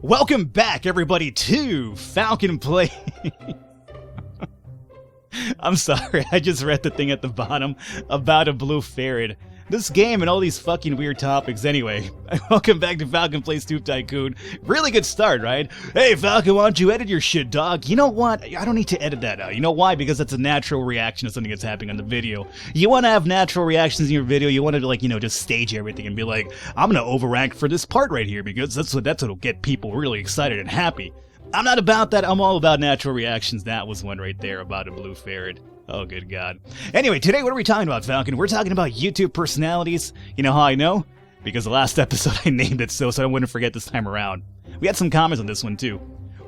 Welcome back, everybody, to Falcon Play. I'm sorry, I just read the thing at the bottom about a blue ferret. This game and all these fucking weird topics. Anyway, welcome back to Falcon Plays Tube Tycoon. Really good start, right? Hey, Falcon, why don't you edit your shit, dog? You know what? I don't need to edit that out. You know why? Because that's a natural reaction to something that's happening on the video. You want to have natural reactions in your video. You want to, like, just stage everything and be like, I'm going to overrank for this part right here because that's what'll get people really excited and happy. I'm not about that. I'm all about natural reactions. That was one right there about a blue ferret. Oh, good God. Anyway, today, what are we talking about, Falcon? We're talking about YouTube personalities. You know how I know? Because the last episode I named it so I wouldn't forget this time around. We had some comments on this one, too.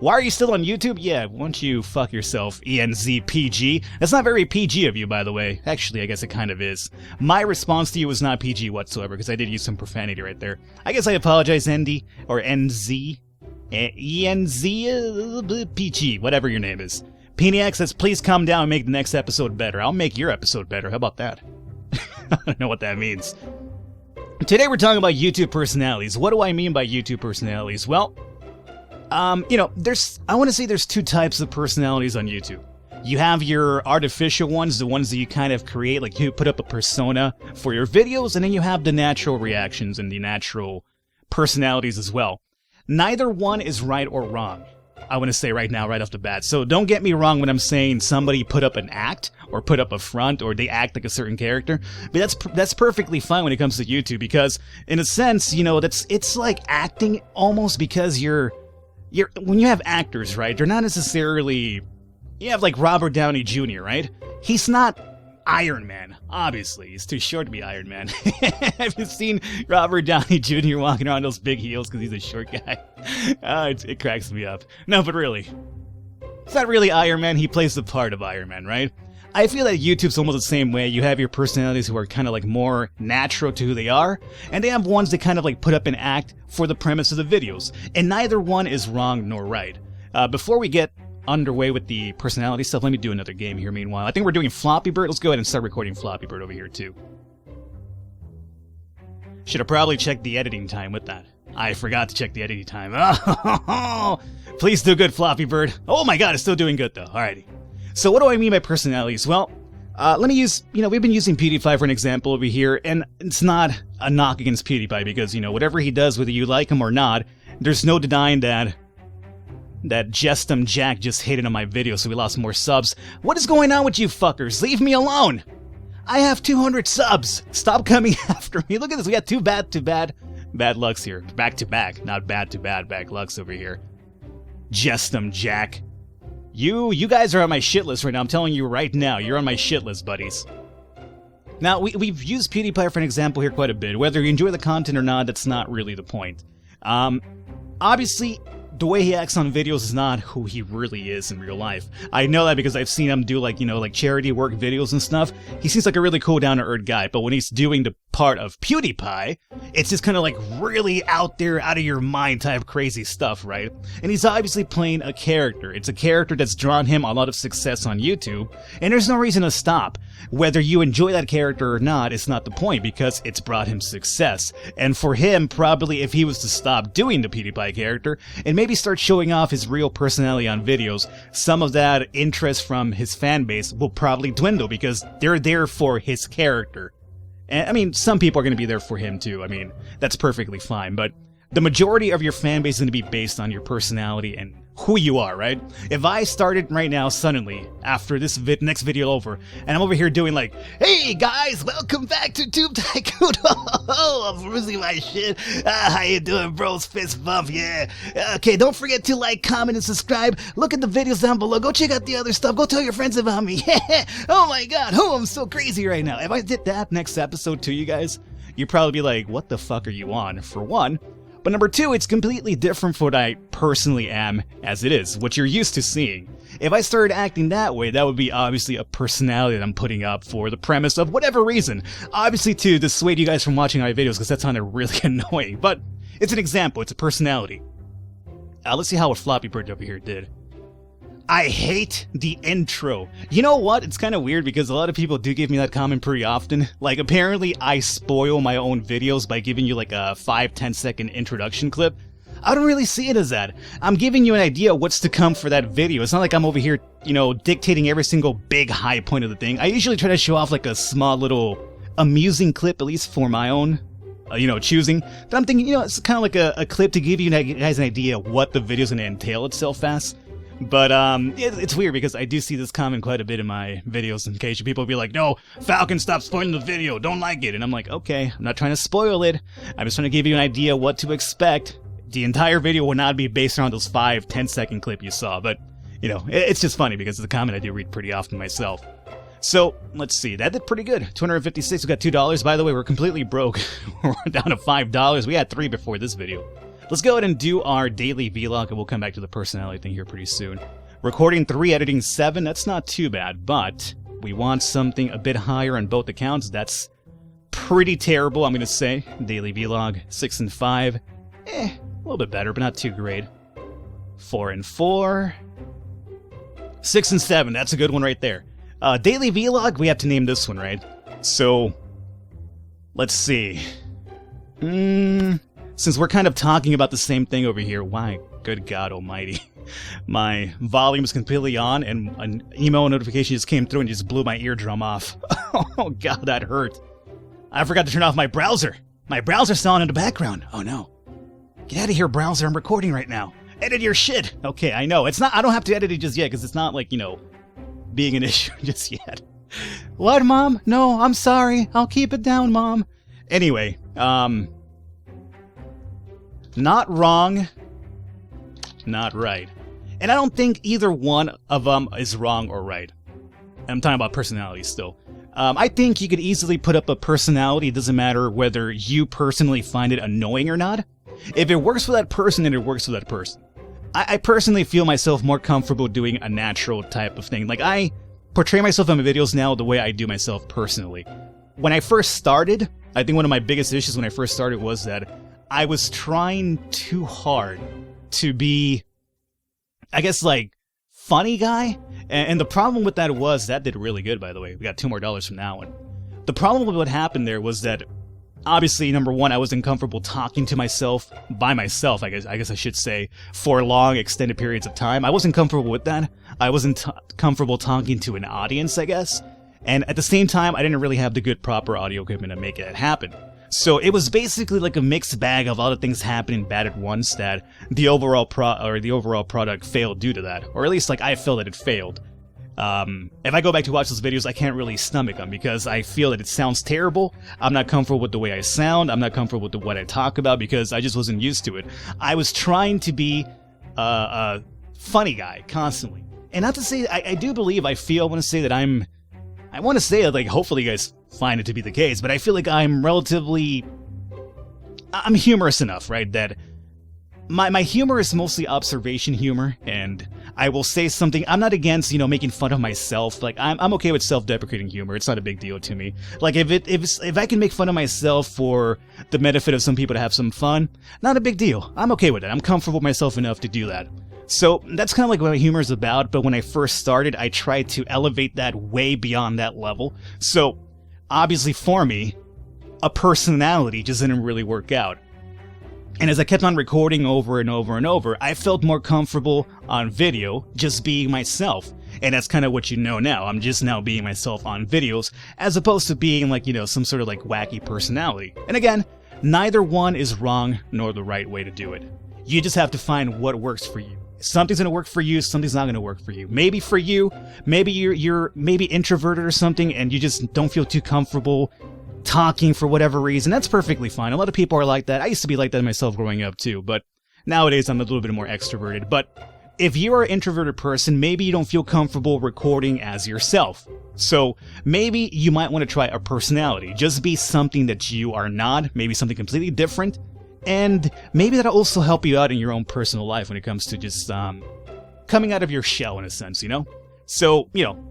Why are you still on YouTube? Yeah, why don't you fuck yourself, ENZPG? That's not very PG of you, by the way. Actually, I guess it kind of is. My response to you was not PG whatsoever, because I did use some profanity right there. I guess I apologize, ND, or NZ. ENZPG, whatever your name is. Peniac says, please calm down and make the next episode better. I'll make your episode better. How about that? I don't know what that means. Today we're talking about YouTube personalities. What do I mean by YouTube personalities? Well, I want to say there's two types of personalities on YouTube. You have your artificial ones, the ones that you kind of create, like you put up a persona for your videos, and then you have the natural reactions and the natural personalities as well. Neither one is right or wrong. I want to say right now, right off the bat. So don't get me wrong when I'm saying somebody put up an act or put up a front or they act like a certain character. But that's perfectly fine when it comes to YouTube because in a sense, it's like acting almost because you're when you have actors, right? They're not necessarily, you have like Robert Downey Jr., right? He's not Iron Man, obviously. He's too short to be Iron Man. Have you seen Robert Downey Jr. walking around those big heels because he's a short guy? It cracks me up. No, but really, it's not really Iron Man. He plays the part of Iron Man, right? I feel that YouTube's almost the same way. You have your personalities who are kind of like more natural to who they are, and they have ones that kind of like put up an act for the premise of the videos. And neither one is wrong nor right. Before we get underway with the personality stuff, let me do another game here meanwhile. I think we're doing Floppy Bird. Let's go ahead and start recording Floppy Bird over here too. Should have probably checked the editing time with that. I forgot to check the editing time. Oh, please do good, Floppy Bird. Oh my God, it's still doing good though. Alrighty. So what do I mean by personalities? Well, let me use, we've been using PewDiePie for an example over here, and it's not a knock against PewDiePie because, whatever he does, whether you like him or not, there's no denying that Jestum Jack just hated on my video, so we lost more subs. What is going on with you fuckers? Leave me alone! I have 200 subs! Stop coming after me. Look at this, we got two bad lucks here. Back to back, not bad to bad back lucks over here. Jestum Jack. You guys are on my shit list right now. I'm telling you right now, you're on my shit list, buddies. Now, we've used PewDiePie for an example here quite a bit. Whether you enjoy the content or not, that's not really the point. Obviously, the way he acts on videos is not who he really is in real life. I know that because I've seen him do like charity work videos and stuff. He seems like a really cool down-to-earth guy, but when he's doing the part of PewDiePie, it's just kind of like really out there, out of your mind type crazy stuff, right? And he's obviously playing a character. It's a character that's drawn him a lot of success on YouTube, and there's no reason to stop. Whether you enjoy that character or not, it's not the point because it's brought him success. And for him, probably if he was to stop doing the PewDiePie character and maybe start showing off his real personality on videos, some of that interest from his fan base will probably dwindle because they're there for his character. And I mean, some people are going to be there for him too. I mean, that's perfectly fine, but the majority of your fan base is going to be based on your personality and who you are, right? If I started right now suddenly after this next video over, and I'm over here doing like, hey guys, welcome back to Tube Tycoon. Oh, I'm losing my shit. How you doing, bros? Fist bump, yeah. Okay, don't forget to like, comment, and subscribe. Look at the videos down below. Go check out the other stuff. Go tell your friends about me. Oh my God, oh, I'm so crazy right now. If I did that next episode to you guys, you'd probably be like, what the fuck are you on? For one. But number two, it's completely different from what I personally am as it is, what you're used to seeing. If I started acting that way, that would be obviously a personality that I'm putting up for the premise of whatever reason. Obviously to dissuade you guys from watching my videos because that sounded really annoying, but it's an example, it's a personality. Let's see how a Floppy Bird over here did. I hate the intro. You know what? It's kind of weird because a lot of people do give me that comment pretty often. Like, apparently I spoil my own videos by giving you like a 5-10 second introduction clip. I don't really see it as that. I'm giving you an idea of what's to come for that video. It's not like I'm over here, dictating every single big high point of the thing. I usually try to show off like a small little amusing clip, at least for my own, choosing. But I'm thinking, it's kind of like a clip to give you guys an idea of what the video's going to entail itself as. But it's weird because I do see this comment quite a bit in my videos. In case people be like, "No, Falcon, stop spoiling the video. Don't like it." And I'm like, okay, I'm not trying to spoil it. I'm just trying to give you an idea what to expect. The entire video will not be based around those 5-10 second clip you saw. But it's just funny because it's a comment I do read pretty often myself. So let's see, that did pretty good. 256. We got $2. By the way, we're completely broke. We're down to $5. We had 3 before this video. Let's go ahead and do our daily vlog, and we'll come back to the personality thing here pretty soon. Recording 3, editing 7, that's not too bad, but we want something a bit higher on both accounts. That's pretty terrible, I'm going to say. Daily vlog, 6 and 5. A little bit better, but not too great. 4 and 4. 6 and 7, that's a good one right there. Daily vlog, we have to name this one, right? So, let's see. Since we're kind of talking about the same thing over here, why, good God almighty, my volume is completely on and an email notification just came through and just blew my eardrum off. Oh God, that hurt. I forgot to turn off my browser. My browser's still on in the background. Oh no. Get out of here, browser, I'm recording right now. Edit your shit. Okay, I know, it's not, I don't have to edit it just yet because it's not like, being an issue just yet. What, Mom? No, I'm sorry. I'll keep it down, Mom. Anyway, not wrong, not right. And I don't think either one of them is wrong or right. I'm talking about personality still. I think you could easily put up a personality. It doesn't matter whether you personally find it annoying or not. If it works for that person, then it works for that person. I personally feel myself more comfortable doing a natural type of thing. Like, I portray myself in my videos now the way I do myself personally. When I first started, I think one of my biggest issues when I first started was that I was trying too hard to be, I guess, like, funny guy. And the problem with that was, that did really good, by the way. We got $2 more from that one. The problem with what happened there was that, obviously, number one, I wasn't comfortable talking to myself, by myself, I guess I should say, for long, extended periods of time. I wasn't comfortable with that. I wasn't comfortable talking to an audience, I guess. And at the same time, I didn't really have the good, proper audio equipment to make it happen. So it was basically like a mixed bag of a lot of things happening bad at once that the overall product failed due to that. Or at least, like, I feel that it failed. If I go back to watch those videos, I can't really stomach them because I feel that it sounds terrible. I'm not comfortable with the way I sound. I'm not comfortable with what I talk about because I just wasn't used to it. I was trying to be a funny guy constantly. And not to say, I do believe, I want to say that I want to say, like, hopefully you guys find it to be the case, but I feel like I'm humorous enough, right, that my humor is mostly observation humor, and I will say something, I'm not against, making fun of myself, like, I'm okay with self-deprecating humor, it's not a big deal to me. Like, if I can make fun of myself for the benefit of some people to have some fun, not a big deal, I'm okay with that, I'm comfortable with myself enough to do that. So, that's kind of like what my humor is about, but when I first started, I tried to elevate that way beyond that level. So, obviously for me, a personality just didn't really work out. And as I kept on recording over and over and over, I felt more comfortable on video just being myself. And that's kind of what you know now. I'm just now being myself on videos, as opposed to being like, some sort of like wacky personality. And again, neither one is wrong nor the right way to do it. You just have to find what works for you. Something's gonna work for you, something's not gonna work for you. Maybe for you, maybe you're maybe introverted or something and you just don't feel too comfortable talking for whatever reason. That's perfectly fine. A lot of people are like that. I used to be like that myself growing up too, but nowadays I'm a little bit more extroverted. But if you're an introverted person, maybe you don't feel comfortable recording as yourself. So maybe you might want to try a personality. Just be something that you are not, maybe something completely different. And maybe that'll also help you out in your own personal life when it comes to just coming out of your shell in a sense, So,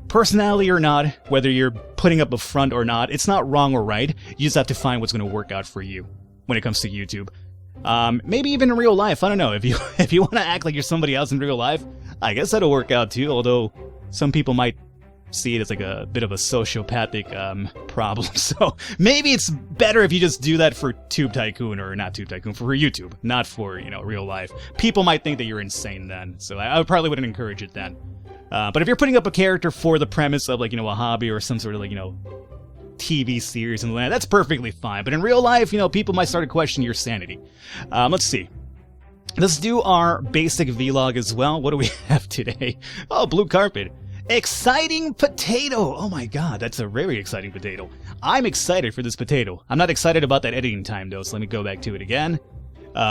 personality or not, whether you're putting up a front or not, it's not wrong or right. You just have to find what's going to work out for you when it comes to YouTube. Maybe even in real life, I don't know. If you want to act like you're somebody else in real life, I guess that'll work out too, although some people might see it as like a bit of a sociopathic problem. So maybe it's better if you just do that for Tube Tycoon, or not Tube Tycoon, for YouTube, not for, you know, real life. People might think that you're insane then, so I probably wouldn't encourage it then. But if you're putting up a character for the premise of, like, you know, a hobby or some sort of, like, you know, TV series and that's perfectly fine. But in real life, you know, people might start to question your sanity. Let's see. Let's do our basic vlog as well. What do we have today? Oh, blue carpet. Exciting potato! Oh my god, that's a very exciting potato. I'm excited for this potato. I'm not excited about that editing time though, so let me go back to it again.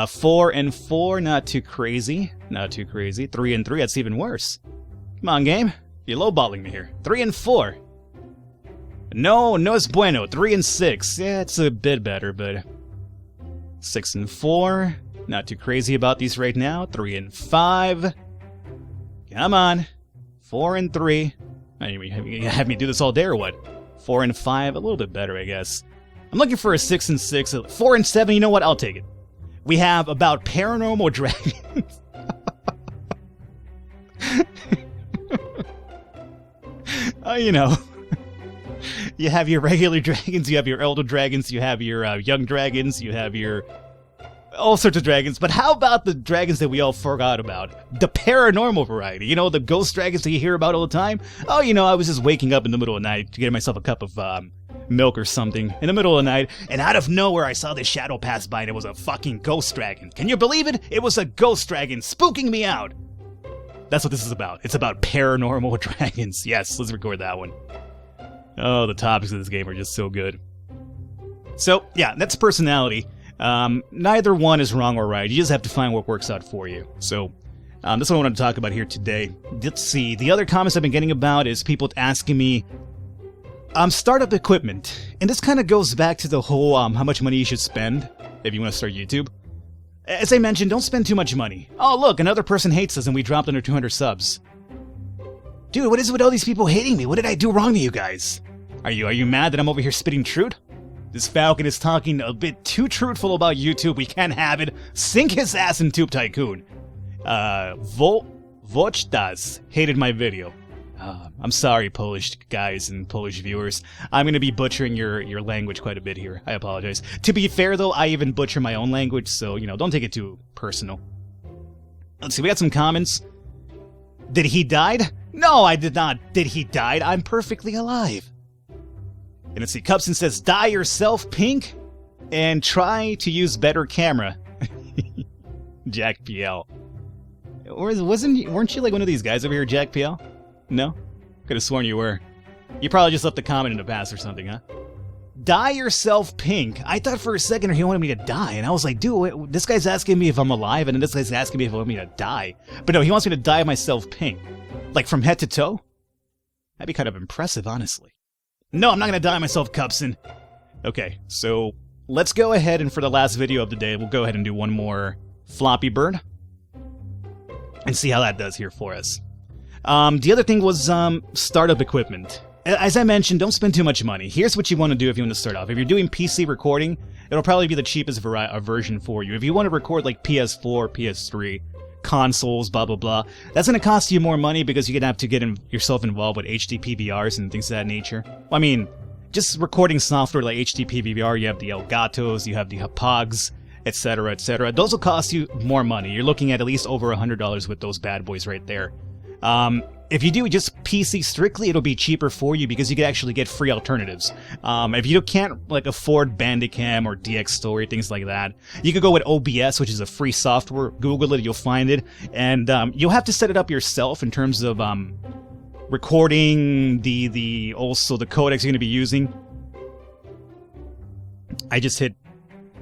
4 and 4, not too crazy. Not too crazy. 3 and 3, that's even worse. Come on, game. You're lowballing me here. 3 and 4. No es bueno. 3 and 6. Yeah, it's a bit better, but 6 and 4. Not too crazy about these right now. 3 and 5. Come on. 4 and 3. You have me do this all day or what? 4 and 5, a little bit better, I guess. I'm looking for a 6 and 6. 4 and 7, you know what? I'll take it. We have about paranormal dragons. You know. You have your regular dragons, you have your elder dragons, you have your young dragons, you have your all sorts of dragons, but how about the dragons that we all forgot about? The paranormal variety, you know, the ghost dragons that you hear about all the time? Oh, you know, I was just waking up in the middle of the night to get myself a cup of milk or something in the middle of the night, and out of nowhere I saw this shadow pass by and it was a fucking ghost dragon. Can you believe it? It was a ghost dragon spooking me out. That's what this is about. It's about paranormal dragons. Yes, let's record that one. Oh, the topics of this game are just so good. So, yeah, that's personality. Neither one is wrong or right. You just have to find what works out for you. So, that's what I want to talk about here today. Let's see. The other comments I've been getting about is people asking me, startup equipment. And this kind of goes back to the whole, how much money you should spend if you want to start YouTube. As I mentioned, don't spend too much money. Oh, look, another person hates us and we dropped under 200 subs. Dude, what is it with all these people hating me? What did I do wrong to you guys? Are you mad that I'm over here spitting truth? This Falcon is talking a bit too truthful about YouTube. We can't have it. Sink his ass in Tube Tycoon. Vochtas hated my video. I'm sorry, Polish guys and Polish viewers. I'm going to be butchering your language quite a bit here. I apologize. To be fair, though, I even butcher my own language, so, you know, don't take it too personal. Let's see, we got some comments. Did he died? No, I did not. Did he died? I'm perfectly alive. And let's see, Cupson says, dye yourself pink and try to use better camera. Jack PL. Weren't you like one of these guys over here, Jack PL? No? Could have sworn you were. You probably just left a comment in the past or something, huh? Dye yourself pink. I thought for a second he wanted me to die, and I was like, dude, this guy's asking me if I'm alive, and then this guy's asking me if he wants me to die. But no, he wants me to dye myself pink. Like from head to toe? That'd be kind of impressive, honestly. No, I'm not going to dye myself, Cupson. Okay, so let's go ahead, and for the last video of the day, we'll go ahead and do one more Floppy Bird. And see how that does here for us. The other thing was startup equipment. As I mentioned, don't spend too much money. Here's what you want to do if you want to start off. If you're doing PC recording, it'll probably be the cheapest version for you. If you want to record like PS4, PS3, consoles, blah blah blah, that's going to cost you more money because you're going to have to get yourself involved with HD PVRs and things of that nature. I mean, just recording software like HD PVR, you have the Elgatos, you have the Pogs, etc., etc. Those will cost you more money. You're looking at least over $100 with those bad boys right there. If you do just PC strictly, it'll be cheaper for you because you can actually get free alternatives. If you can't like afford Bandicam or DX Story, things like that, you can go with OBS, which is a free software. Google it, you'll find it, and you'll have to set it up yourself in terms of recording also the codecs you're going to be using. I just hit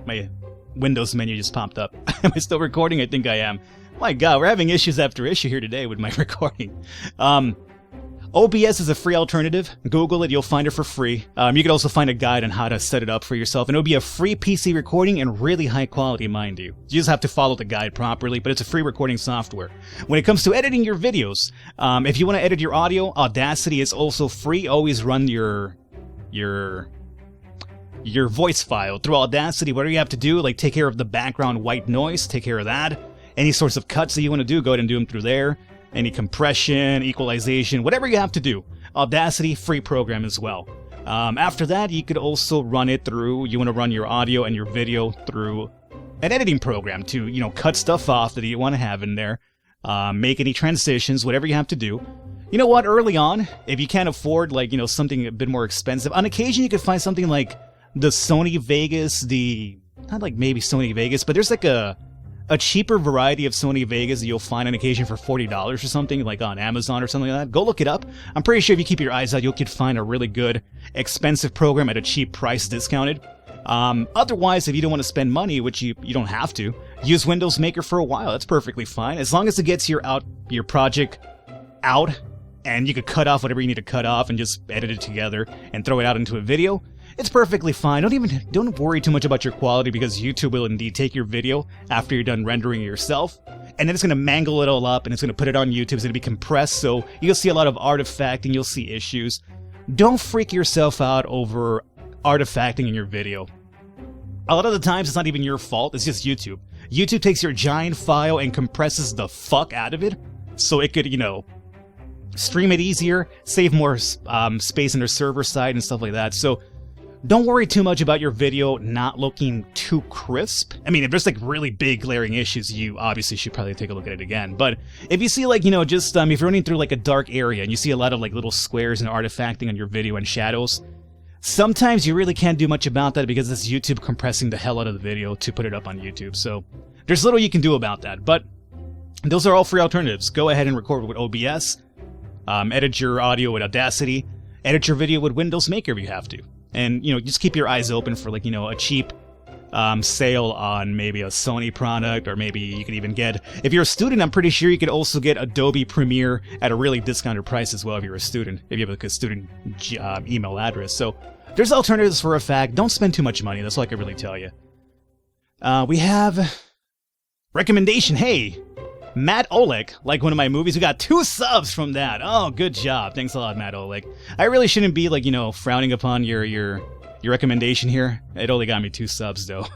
my Windows menu just popped up. Am I still recording? I think I am. My god, we're having issues after issue here today with my recording. OBS is a free alternative. Google it, you'll find it for free. You can also find a guide on how to set it up for yourself, and it'll be a free PC recording and really high quality, mind you. You just have to follow the guide properly, but it's a free recording software. When it comes to editing your videos, if you want to edit your audio, Audacity is also free. Always run your voice file through Audacity. Whatever you have to do, like take care of the background white noise, take care of that. Any sorts of cuts that you want to do, go ahead and do them through there. Any compression, equalization, whatever you have to do. Audacity, free program as well. After that, you could also run it through, you want to run your audio and your video through an editing program to, you know, cut stuff off that you want to have in there, make any transitions, whatever you have to do. You know what, early on, if you can't afford, like, you know, something a bit more expensive, on occasion you could find something like the Sony Vegas, not like maybe Sony Vegas, but there's like a cheaper variety of Sony Vegas that you'll find on occasion for $40 or something, like on Amazon or something like that. Go look it up. I'm pretty sure if you keep your eyes out, you could find a really good, expensive program at a cheap price discounted. Otherwise, if you don't want to spend money, which you don't have to, use Windows Maker for a while. That's perfectly fine. As long as it gets your project out, and you could cut off whatever you need to cut off and just edit it together and throw it out into a video, it's perfectly fine. Don't worry too much about your quality, because YouTube will indeed take your video after you're done rendering it yourself, and then it's going to mangle it all up and it's going to put it on YouTube. It's going to be compressed, so you'll see a lot of artifacting, you'll see issues. Don't freak yourself out over artifacting in your video. A lot of the times it's not even your fault, it's just YouTube. YouTube takes your giant file and compresses the fuck out of it, so it could, you know, stream it easier, save more space on their server side and stuff like that. So don't worry too much about your video not looking too crisp. I mean, if there's like really big glaring issues, you obviously should probably take a look at it again. But if you see, like, you know, just if you're running through like a dark area and you see a lot of like little squares and artifacting on your video and shadows, sometimes you really can't do much about that because it's YouTube compressing the hell out of the video to put it up on YouTube. So there's little you can do about that. But those are all free alternatives. Go ahead and record with OBS. Edit your audio with Audacity, edit your video with Windows Maker if you have to. And, you know, just keep your eyes open for, like, you know, a cheap sale on maybe a Sony product, or maybe you could even get, if you're a student, I'm pretty sure you could also get Adobe Premiere at a really discounted price as well if you're a student, if you have like a student email address. So there's alternatives for a fact. Don't spend too much money, that's all I can really tell you. We have recommendation. Hey, Matt Oleg, like one of my movies. We got 2 subs from that. Oh, good job. Thanks a lot, Matt Oleg. I really shouldn't be, like, you know, frowning upon your recommendation here. It only got me 2 subs, though.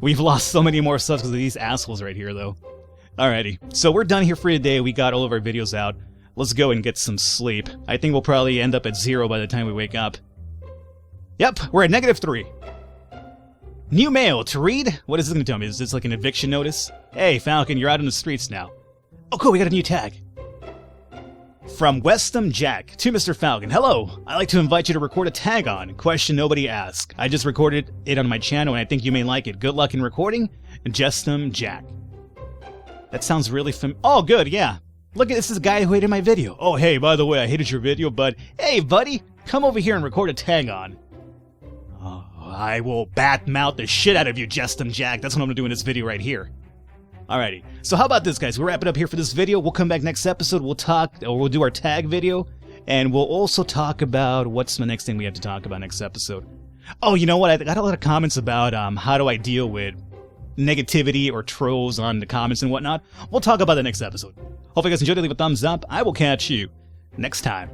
We've lost so many more subs because of these assholes right here, though. Alrighty, so we're done here for today. We got all of our videos out. Let's go and get some sleep. I think we'll probably end up at 0 by the time we wake up. Yep, we're at -3. New mail to read? What is this going to tell me? Is this like an eviction notice? Hey, Falcon, you're out in the streets now. Oh, cool, we got a new tag. From Westham Jack to Mr. Falcon. Hello, I'd like to invite you to record a tag on. Question nobody asked. I just recorded it on my channel and I think you may like it. Good luck in recording. Westham Jack. That sounds really Oh, good, yeah. Look, this is a guy who hated my video. Oh, hey, by the way, I hated your video, but hey, buddy, come over here and record a tag on. Oh, I will bat-mouth the shit out of you, Westham Jack. That's what I'm gonna do in this video right here. Alrighty, so how about this, guys? We'll wrap it up here for this video. We'll come back next episode. We'll do our tag video, and we'll also talk about what's the next thing we have to talk about next episode. Oh, you know what? I got a lot of comments about how do I deal with negativity or trolls on the comments and whatnot. We'll talk about that next episode. Hope you guys enjoyed it. Leave a thumbs up. I will catch you next time.